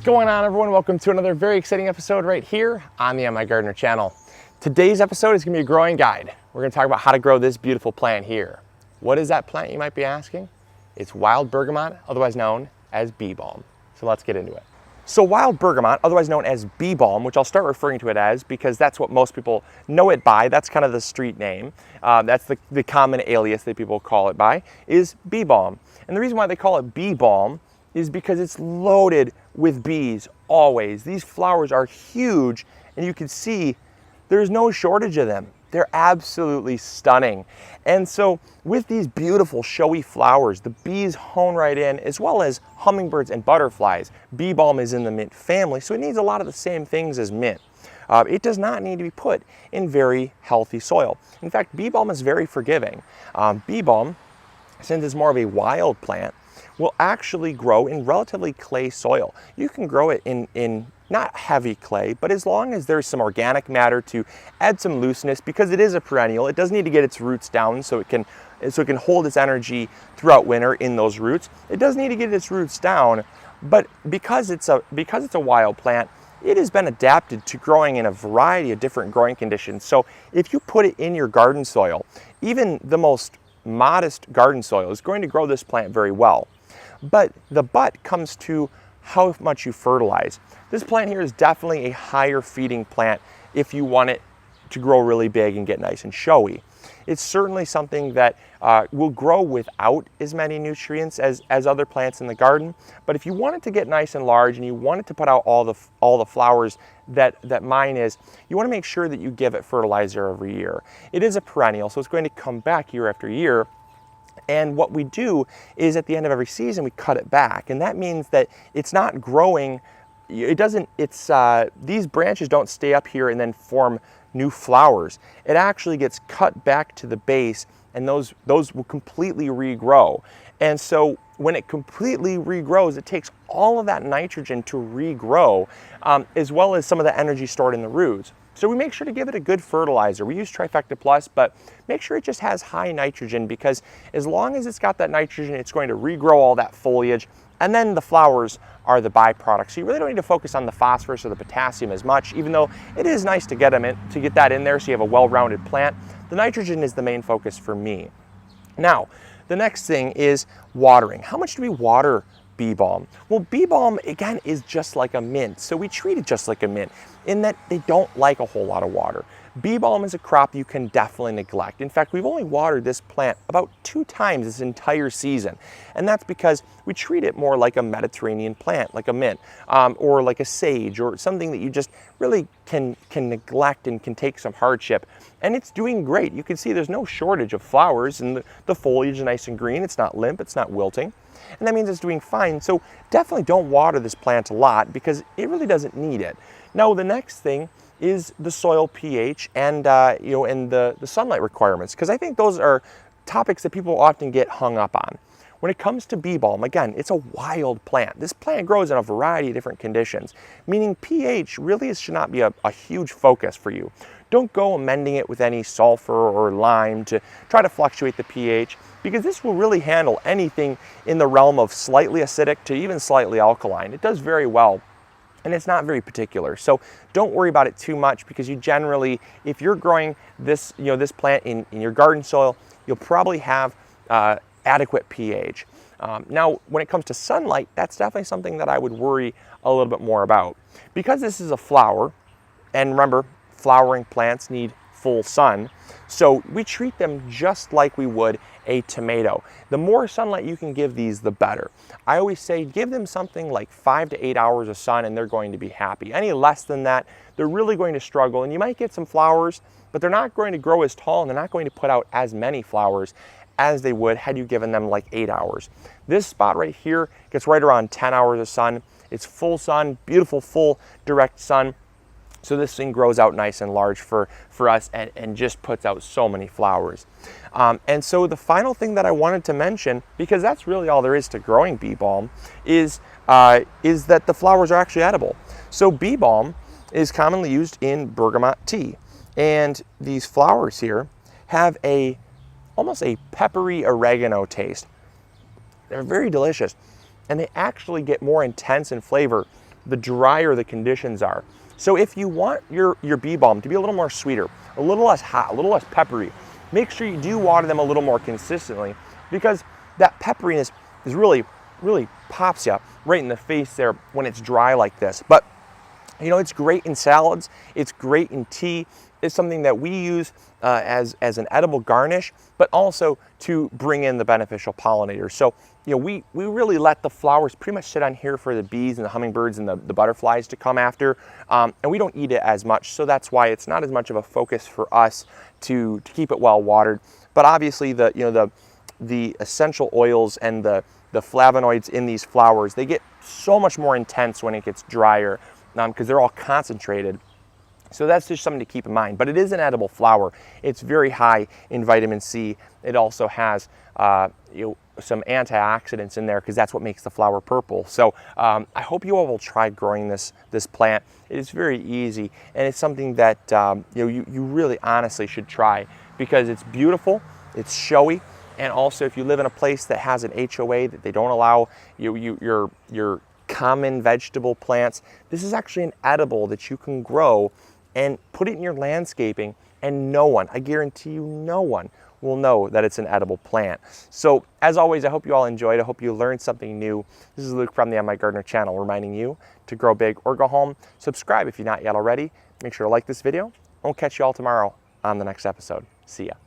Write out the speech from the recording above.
going on, everyone? Welcome to another very exciting episode right here on the MIgardener channel. Today's episode is going to be a growing guide. We're going to talk about how to grow this beautiful plant here. What is that plant, you might be asking? It's wild bergamot, otherwise known as bee balm. So let's get into it. So wild bergamot, otherwise known as bee balm, which I'll start referring to it as because that's what most people know it by. That's kind of the street name. That's the common alias that people call it by, is bee balm. And the reason why they call it bee balm is because it's loaded with bees always. These flowers are huge, and you can see there's no shortage of them. They're absolutely stunning. And so with these beautiful showy flowers, the bees hone right in, as well as hummingbirds and butterflies. Bee balm is in the mint family, so it needs a lot of the same things as mint. It does not need to be put in very healthy soil. In fact, bee balm is very forgiving. Bee balm, since it's more of a wild plant, will actually grow in relatively clay soil. You can grow it in not heavy clay, but as long as there's some organic matter to add some looseness, because it is a perennial, it does need to get its roots down so it can hold its energy throughout winter in those roots. It does need to get its roots down, but because it's a wild plant, it has been adapted to growing in a variety of different growing conditions. So if you put it in your garden soil, even the most modest garden soil is going to grow this plant very well. But the but comes to how much you fertilize. This plant here is definitely a higher feeding plant if you want it to grow really big and get nice and showy. It's certainly something that will grow without as many nutrients as other plants in the garden. But if you want it to get nice and large and you want it to put out all the flowers that mine is, you want to make sure that you give it fertilizer every year. It is a perennial, so it's going to come back year after year. And what we do is at the end of every season, we cut it back. And that means that it's not growing, these branches don't stay up here and then form new flowers. It actually gets cut back to the base, and those will completely regrow. And so when it completely regrows, it takes all of that nitrogen to regrow, as well as some of the energy stored in the roots. So we make sure to give it a good fertilizer. We use Trifecta Plus, but make sure it just has high nitrogen, because as long as it's got that nitrogen, it's going to regrow all that foliage, and then the flowers are the byproduct. So you really don't need to focus on the phosphorus or the potassium as much, even though it is nice to get that in there so you have a well-rounded plant. The nitrogen is the main focus for me. Now, the next thing is watering. How much do we water bee balm? Well, bee balm, again, is just like a mint. So we treat it just like a mint in that they don't like a whole lot of water. Bee balm is a crop you can definitely neglect. In fact, we've only watered this plant about 2 times this entire season. And that's because we treat it more like a Mediterranean plant, like a mint, or like a sage, or something that you just really can neglect and can take some hardship. And it's doing great. You can see there's no shortage of flowers, and the foliage is nice and green. It's not limp, it's not wilting. And that means it's doing fine. So definitely don't water this plant a lot, because it really doesn't need it. Now, the next thing is the soil pH and the sunlight requirements, because I think those are topics that people often get hung up on. When it comes to bee balm, again, it's a wild plant. This plant grows in a variety of different conditions, meaning pH really should not be a huge focus for you. Don't go amending it with any sulfur or lime to try to fluctuate the pH, because this will really handle anything in the realm of slightly acidic to even slightly alkaline. It does very well, and it's not very particular. So don't worry about it too much, because you generally, if you're growing this, this plant in your garden soil, you'll probably have adequate pH. Now, when it comes to sunlight, that's definitely something that I would worry a little bit more about. Because this is a flower, and remember, flowering plants need full sun, so we treat them just like we would a tomato. The more sunlight you can give these, the better. I always say give them something like 5 to 8 hours of sun, and they're going to be happy. Any less than that, they're really going to struggle, and you might get some flowers, but they're not going to grow as tall, and they're not going to put out as many flowers as they would had you given them like 8 hours. This spot right here gets right around 10 hours of sun. It's full sun, beautiful full direct sun. So this thing grows out nice and large for us, and just puts out so many flowers. And so the final thing that I wanted to mention, because that's really all there is to growing bee balm, is that the flowers are actually edible. So bee balm is commonly used in bergamot tea. And these flowers here have almost a peppery oregano taste. They're very delicious. And they actually get more intense in flavor the drier the conditions are. So if you want your bee balm to be a little more sweeter, a little less hot, a little less peppery, make sure you do water them a little more consistently, because that pepperiness is really pops you right in the face there when it's dry like this. But you know, it's great in salads, it's great in tea. It's something that we use as an edible garnish, but also to bring in the beneficial pollinators. So, you know, we really let the flowers pretty much sit on here for the bees and the hummingbirds and the butterflies to come after, and we don't eat it as much, so that's why it's not as much of a focus for us to keep it well watered. But obviously, the essential oils and the flavonoids in these flowers, they get so much more intense when it gets drier, because they're all concentrated. So that's just something to keep in mind. But it is an edible flower. It's very high in vitamin C. It also has some antioxidants in there, because that's what makes the flower purple. So I hope you all will try growing this plant. It is very easy, and it's something that you really honestly should try, because it's beautiful, it's showy, and also if you live in a place that has an HOA that they don't allow your common vegetable plants, this is actually an edible that you can grow and put it in your landscaping, and no one, I guarantee you, no one will know that it's an edible plant. So as always, I hope you all enjoyed. I hope you learned something new. This is Luke from the MIgardener channel, reminding you to grow big or go home. Subscribe if you're not yet already. Make sure to like this video. We'll catch you all tomorrow on the next episode. See ya.